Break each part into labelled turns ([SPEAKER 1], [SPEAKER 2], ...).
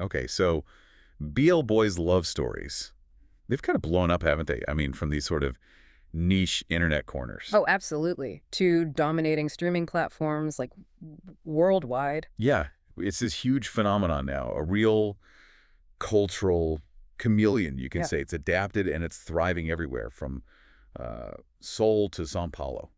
[SPEAKER 1] Okay, so BL boys love stories. They've kind of blown up, haven't they? I mean, from these sort of niche internet corners.
[SPEAKER 2] Oh, absolutely. To dominating streaming platforms like worldwide.
[SPEAKER 1] Yeah, it's this huge phenomenon now, a real cultural chameleon, you can
[SPEAKER 2] Yeah.
[SPEAKER 1] say. It's adapted and it's thriving everywhere from Seoul to São Paulo.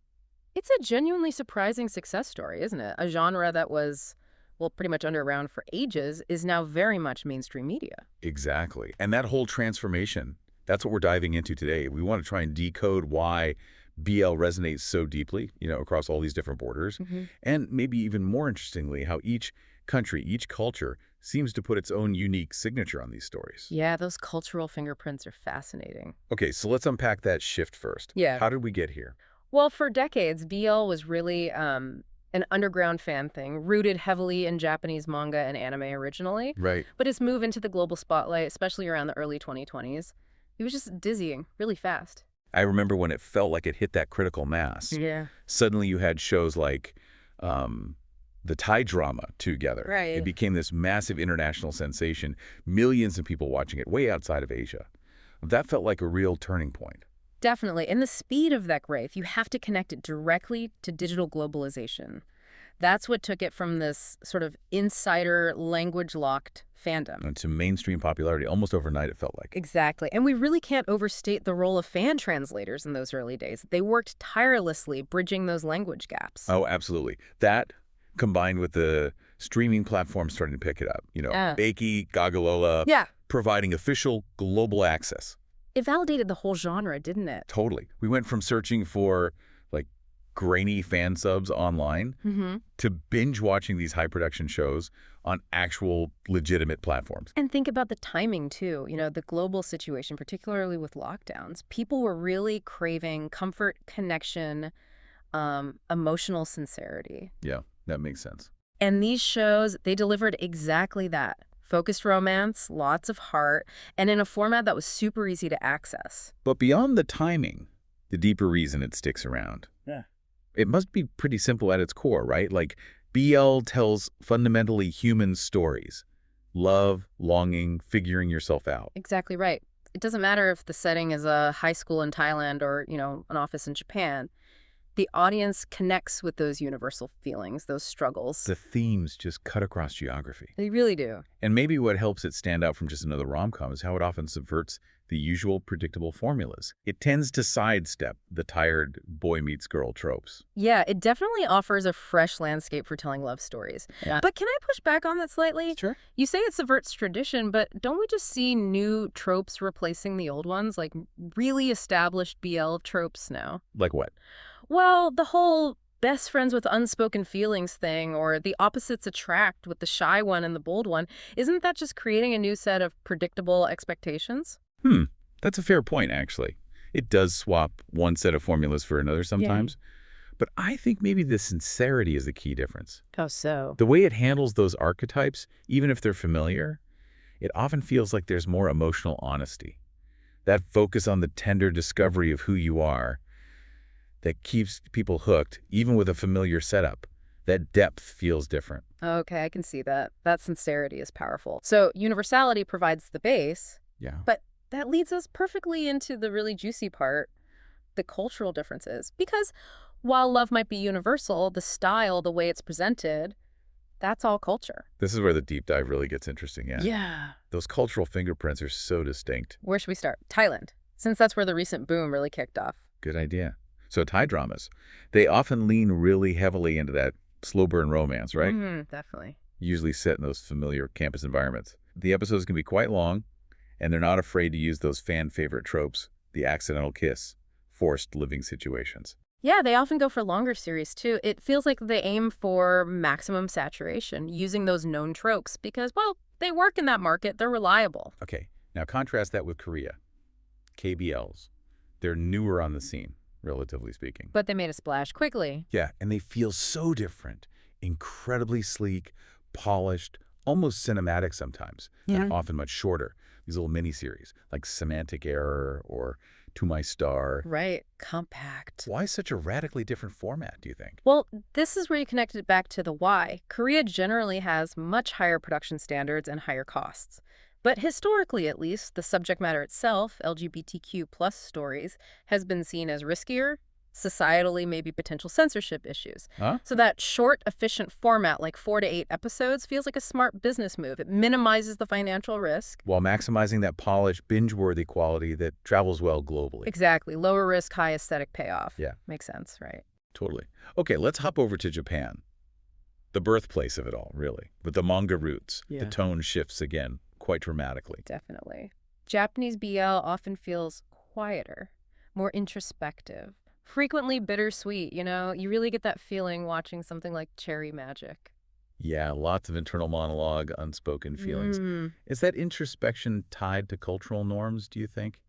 [SPEAKER 2] It's a genuinely surprising success story, isn't it? A genre that was, well, pretty much underground for ages is now very much mainstream media.
[SPEAKER 1] Exactly. And that whole transformation, that's what we're diving into today. We want to try and decode why BL resonates so deeply, across all these different borders.
[SPEAKER 2] Hmm.
[SPEAKER 1] And maybe even more interestingly, how each country, each culture seems to put its own unique signature on these stories.
[SPEAKER 2] Yeah, those cultural fingerprints are fascinating.
[SPEAKER 1] Okay, so let's unpack that shift first.
[SPEAKER 2] Yeah.
[SPEAKER 1] How did we get here?
[SPEAKER 2] Well, for decades, BL was really an underground fan thing, rooted heavily in Japanese manga and anime originally.
[SPEAKER 1] Right.
[SPEAKER 2] But its move into the global spotlight, especially around the early 2020s, it was just dizzying, really fast.
[SPEAKER 1] I remember when it felt like it hit that critical mass.
[SPEAKER 2] Yeah.
[SPEAKER 1] Suddenly you had shows like the Thai drama Together.
[SPEAKER 2] Right.
[SPEAKER 1] It became this massive international sensation, millions of people watching it way outside of Asia. That felt like a real turning point.
[SPEAKER 2] Definitely. And the speed of that growth, you have to connect it directly to digital globalization. That's what took it from this sort of insider, language-locked fandom.
[SPEAKER 1] And to mainstream popularity almost overnight, it felt like.
[SPEAKER 2] Exactly. And we really can't overstate the role of fan translators in those early days. They worked tirelessly bridging those language gaps.
[SPEAKER 1] Oh, absolutely. That combined with the streaming platforms starting to pick it up.
[SPEAKER 2] Yeah.
[SPEAKER 1] Bakey, Gagalola,
[SPEAKER 2] Yeah.
[SPEAKER 1] providing official global access.
[SPEAKER 2] It validated the whole genre, didn't it?
[SPEAKER 1] Totally. We went from searching for like grainy fan subs online
[SPEAKER 2] Mm-hmm.
[SPEAKER 1] to binge watching these high production shows on actual legitimate platforms.
[SPEAKER 2] And think about the timing, too. The global situation, particularly with lockdowns. People were really craving comfort, connection, emotional sincerity.
[SPEAKER 1] Yeah, that makes sense.
[SPEAKER 2] And these shows, they delivered exactly that. Focused romance, lots of heart, and in a format that was super easy to access.
[SPEAKER 1] But beyond the timing, the deeper reason it sticks around.
[SPEAKER 2] Yeah.
[SPEAKER 1] It must be pretty simple at its core, right? Like BL tells fundamentally human stories. Love, longing, figuring yourself out.
[SPEAKER 2] Exactly right. It doesn't matter if the setting is a high school in Thailand or, an office in Japan. The audience connects with those universal feelings, those struggles.
[SPEAKER 1] The themes just cut across geography.
[SPEAKER 2] They really do.
[SPEAKER 1] And maybe what helps it stand out from just another rom-com is how it often subverts the usual predictable formulas. It tends to sidestep the tired boy meets girl tropes.
[SPEAKER 2] Yeah, it definitely offers a fresh landscape for telling love stories.
[SPEAKER 1] Yeah.
[SPEAKER 2] But can I push back on that slightly?
[SPEAKER 1] Sure.
[SPEAKER 2] You say it subverts tradition, but don't we just see new tropes replacing the old ones, like really established BL tropes now?
[SPEAKER 1] Like what?
[SPEAKER 2] Well, the whole best friends with unspoken feelings thing, or the opposites attract with the shy one and the bold one, isn't that just creating a new set of predictable expectations?
[SPEAKER 1] That's a fair point, actually. It does swap one set of formulas for another sometimes. But I think maybe the sincerity is the key difference.
[SPEAKER 2] How so?
[SPEAKER 1] The way it handles those archetypes, even if they're familiar, it often feels like there's more emotional honesty. That focus on the tender discovery of who you are that keeps people hooked, even with a familiar setup. That depth feels different.
[SPEAKER 2] Okay, I can see that. That sincerity is powerful. So universality provides the base,
[SPEAKER 1] Yeah.
[SPEAKER 2] but that leads us perfectly into the really juicy part, the cultural differences. Because while love might be universal, the style, the way it's presented, that's all culture.
[SPEAKER 1] This is where the deep dive really gets interesting, yeah.
[SPEAKER 2] Yeah.
[SPEAKER 1] Those cultural fingerprints are so distinct.
[SPEAKER 2] Where should we start? Thailand, since that's where the recent boom really kicked off.
[SPEAKER 1] Good idea. So Thai dramas, they often lean really heavily into that slow burn romance, right?
[SPEAKER 2] Definitely.
[SPEAKER 1] Usually set in those familiar campus environments. The episodes can be quite long, and they're not afraid to use those fan favorite tropes, the accidental kiss, forced living situations.
[SPEAKER 2] Yeah, they often go for longer series, too. It feels like they aim for maximum saturation, using those known tropes because, well, they work in that market. They're reliable.
[SPEAKER 1] Okay, now contrast that with Korea. KBLs. They're newer on the scene, relatively speaking.
[SPEAKER 2] But they made a splash quickly.
[SPEAKER 1] Yeah, and they feel so different. Incredibly sleek, polished, almost cinematic sometimes,
[SPEAKER 2] Yeah.
[SPEAKER 1] and often much shorter. These little mini-series like Semantic Error or To My Star.
[SPEAKER 2] Right. Compact.
[SPEAKER 1] Why such a radically different format, do you think?
[SPEAKER 2] Well, this is where you connect it back to the why. Korea generally has much higher production standards and higher costs. But historically, at least, the subject matter itself, LGBTQ plus stories, has been seen as riskier, societally maybe potential censorship issues.
[SPEAKER 1] Huh?
[SPEAKER 2] So that short, efficient format, like 4 to 8 episodes, feels like a smart business move. It minimizes the financial risk.
[SPEAKER 1] While maximizing that polished, binge-worthy quality that travels well globally.
[SPEAKER 2] Exactly. Lower risk, high aesthetic payoff.
[SPEAKER 1] Yeah.
[SPEAKER 2] Makes sense, right?
[SPEAKER 1] Totally. Okay, let's hop over to Japan. The birthplace of it all, really. With the manga roots, the tone shifts again quite dramatically.
[SPEAKER 2] Definitely. Japanese BL often feels quieter, more introspective, frequently bittersweet, you know? You really get that feeling watching something like Cherry Magic.
[SPEAKER 1] Yeah, lots of internal monologue, unspoken feelings. Is that introspection tied to cultural norms, do you think?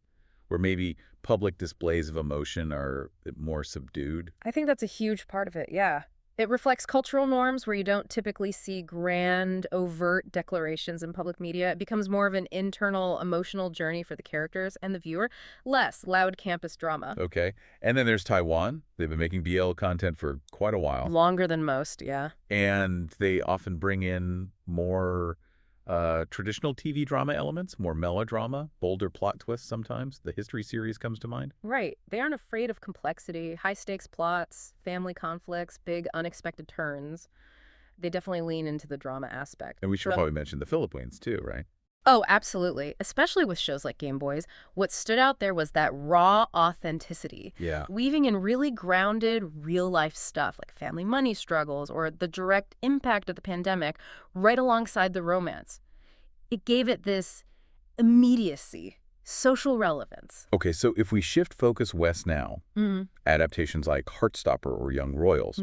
[SPEAKER 1] Where maybe public displays of emotion are more subdued?
[SPEAKER 2] I think that's a huge part of it, yeah. It reflects cultural norms where you don't typically see grand, overt declarations in public media. It becomes more of an internal, emotional journey for the characters and the viewer, less loud campus drama.
[SPEAKER 1] Okay. And then there's Taiwan. They've been making BL content for quite a while.
[SPEAKER 2] Longer than most, yeah.
[SPEAKER 1] And they often bring in more traditional TV drama elements, more melodrama, bolder plot twists sometimes. The History series comes to mind.
[SPEAKER 2] Right. They aren't afraid of complexity, high-stakes plots, family conflicts, big unexpected turns. They definitely lean into the drama aspect.
[SPEAKER 1] And we should probably mention the Philippines too, right?
[SPEAKER 2] Oh, absolutely. Especially with shows like Game Boys. What stood out there was that raw authenticity.
[SPEAKER 1] Yeah.
[SPEAKER 2] Weaving in really grounded, real-life stuff like family money struggles or the direct impact of the pandemic right alongside the romance. It gave it this immediacy, social relevance.
[SPEAKER 1] Okay, so if we shift focus west now, adaptations like Heartstopper or Young Royals,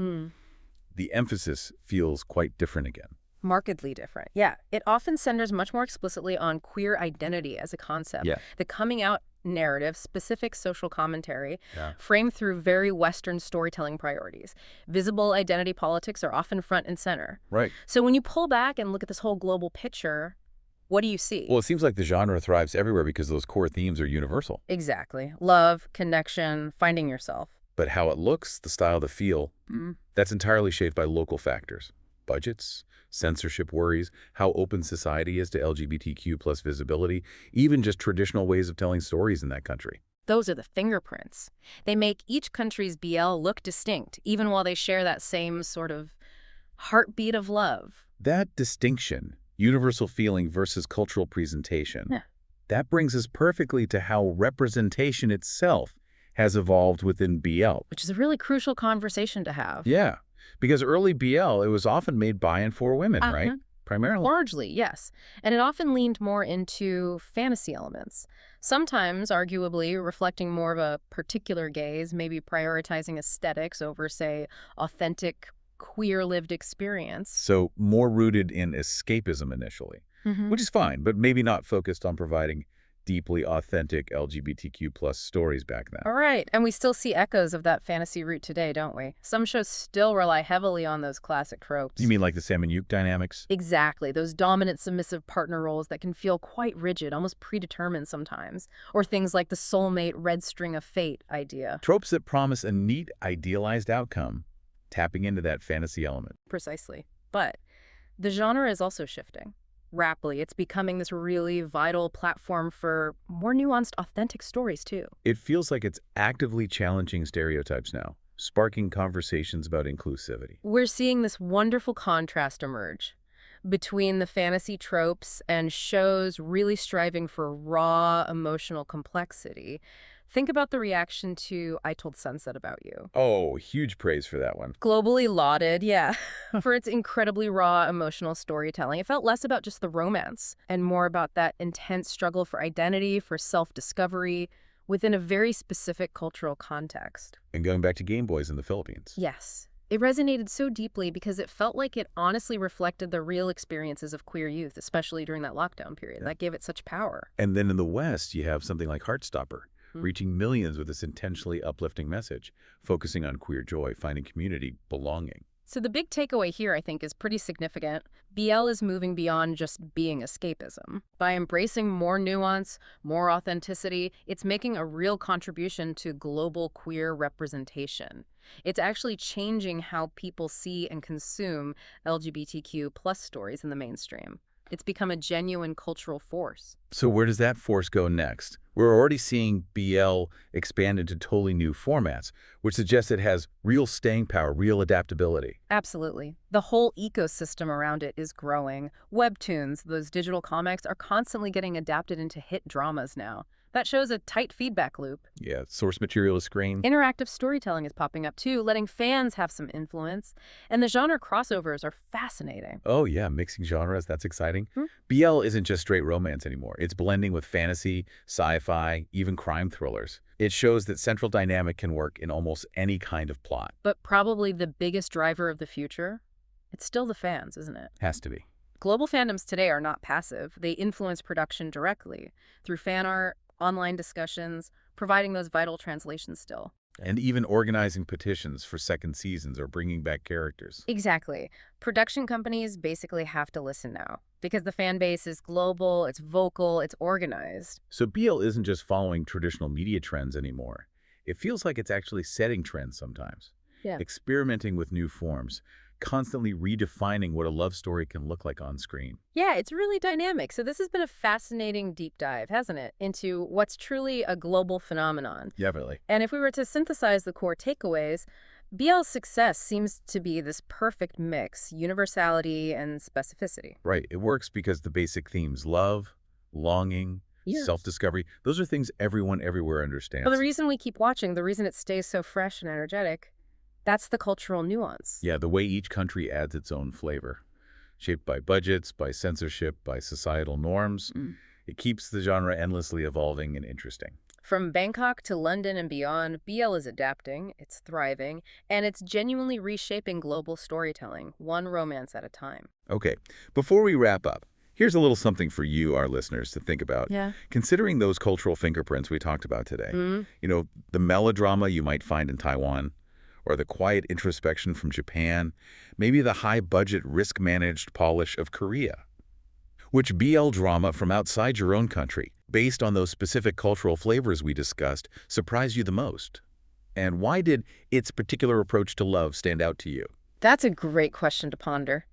[SPEAKER 1] the emphasis feels quite different again.
[SPEAKER 2] Markedly different. Yeah. It often centers much more explicitly on queer identity as a concept.
[SPEAKER 1] Yeah.
[SPEAKER 2] The coming out narrative, specific social commentary, framed through very Western storytelling priorities. Visible identity politics are often front and center.
[SPEAKER 1] Right.
[SPEAKER 2] So when you pull back and look at this whole global picture, what do you see?
[SPEAKER 1] Well, it seems like the genre thrives everywhere because those core themes are universal.
[SPEAKER 2] Exactly. Love, connection, finding yourself.
[SPEAKER 1] But how it looks, the style, the feel, that's entirely shaped by local factors. Budgets, censorship worries, how open society is to LGBTQ plus visibility, even just traditional ways of telling stories in that country.
[SPEAKER 2] Those are the fingerprints. They make each country's BL look distinct, even while they share that same sort of heartbeat of love.
[SPEAKER 1] That distinction, universal feeling versus cultural presentation, that brings us perfectly to how representation itself has evolved within BL.
[SPEAKER 2] Which is a really crucial conversation to have.
[SPEAKER 1] Yeah, because early BL, it was often made by and for women, right? Primarily.
[SPEAKER 2] Largely, yes. And it often leaned more into fantasy elements. Sometimes, arguably, reflecting more of a particular gaze, maybe prioritizing aesthetics over, say, authentic queer lived experience.
[SPEAKER 1] So more rooted in escapism initially, which is fine, but maybe not focused on providing deeply authentic LGBTQ plus stories back then.
[SPEAKER 2] All right. And we still see echoes of that fantasy route today, don't we? Some shows still rely heavily on those classic tropes.
[SPEAKER 1] You mean like the Sam and Yuke dynamics?
[SPEAKER 2] Exactly. Those dominant submissive partner roles that can feel quite rigid, almost predetermined sometimes. Or things like the soulmate red string of fate idea.
[SPEAKER 1] Tropes that promise a neat, idealized outcome, tapping into that fantasy element.
[SPEAKER 2] Precisely. But the genre is also shifting. Rapidly, it's becoming this really vital platform for more nuanced, authentic stories, too.
[SPEAKER 1] It feels like it's actively challenging stereotypes now, sparking conversations about inclusivity.
[SPEAKER 2] We're seeing this wonderful contrast emerge between the fantasy tropes and shows really striving for raw emotional complexity. Think about the reaction to I Told Sunset About You.
[SPEAKER 1] Oh, huge praise for that one.
[SPEAKER 2] Globally lauded, yeah, for its incredibly raw emotional storytelling. It felt less about just the romance and more about that intense struggle for identity, for self-discovery within a very specific cultural context.
[SPEAKER 1] And going back to Game Boys in the Philippines.
[SPEAKER 2] Yes. It resonated so deeply because it felt like it honestly reflected the real experiences of queer youth, especially during that lockdown period. That gave it such power.
[SPEAKER 1] And then in the West, you have something like Heartstopper, reaching millions with this intentionally uplifting message, focusing on queer joy, finding community, belonging.
[SPEAKER 2] So the big takeaway here, I think, is pretty significant. BL is moving beyond just being escapism. By embracing more nuance, more authenticity, it's making a real contribution to global queer representation. It's actually changing how people see and consume LGBTQ plus stories in the mainstream. It's become a genuine cultural force.
[SPEAKER 1] So where does that force go next? We're already seeing BL expand into totally new formats, which suggests it has real staying power, real adaptability.
[SPEAKER 2] Absolutely. The whole ecosystem around it is growing. Webtoons, those digital comics, are constantly getting adapted into hit dramas now. That shows a tight feedback loop.
[SPEAKER 1] Yeah, source material is screen.
[SPEAKER 2] Interactive storytelling is popping up too, letting fans have some influence. And the genre crossovers are fascinating.
[SPEAKER 1] Oh yeah, mixing genres, that's exciting.
[SPEAKER 2] Hmm?
[SPEAKER 1] BL isn't just straight romance anymore. It's blending with fantasy, sci-fi, even crime thrillers. It shows that central dynamic can work in almost any kind of plot.
[SPEAKER 2] But probably the biggest driver of the future? It's still the fans, isn't it?
[SPEAKER 1] Has to be.
[SPEAKER 2] Global fandoms today are not passive. They influence production directly through fan art, online discussions, providing those vital translations still.
[SPEAKER 1] And even organizing petitions for second seasons or bringing back characters.
[SPEAKER 2] Exactly. Production companies basically have to listen now because the fan base is global, it's vocal, it's organized.
[SPEAKER 1] So BL isn't just following traditional media trends anymore. It feels like it's actually setting trends sometimes.
[SPEAKER 2] Yeah.
[SPEAKER 1] Experimenting with new forms, constantly redefining what a love story can look like on screen.
[SPEAKER 2] Yeah, it's really dynamic. So this has been a fascinating deep dive, hasn't it, into what's truly a global phenomenon.
[SPEAKER 1] Definitely.
[SPEAKER 2] And if we were to synthesize the core takeaways, BL's success seems to be this perfect mix, universality and specificity.
[SPEAKER 1] Right. It works because the basic themes, love, longing,
[SPEAKER 2] Yes.
[SPEAKER 1] self-discovery, those are things everyone everywhere understands.
[SPEAKER 2] But the reason we keep watching, the reason it stays so fresh and energetic, that's the cultural nuance.
[SPEAKER 1] Yeah, the way each country adds its own flavor, shaped by budgets, by censorship, by societal norms. It keeps the genre endlessly evolving and interesting.
[SPEAKER 2] From Bangkok to London and beyond, BL is adapting, it's thriving, and it's genuinely reshaping global storytelling, one romance at a time.
[SPEAKER 1] Okay, before we wrap up, here's a little something for you, our listeners, to think about.
[SPEAKER 2] Yeah.
[SPEAKER 1] Considering those cultural fingerprints we talked about today, the melodrama you might find in Taiwan, or the quiet introspection from Japan, maybe the high-budget, risk-managed polish of Korea. Which BL drama from outside your own country, based on those specific cultural flavors we discussed, surprised you the most? And why did its particular approach to love stand out to you?
[SPEAKER 2] That's a great question to ponder.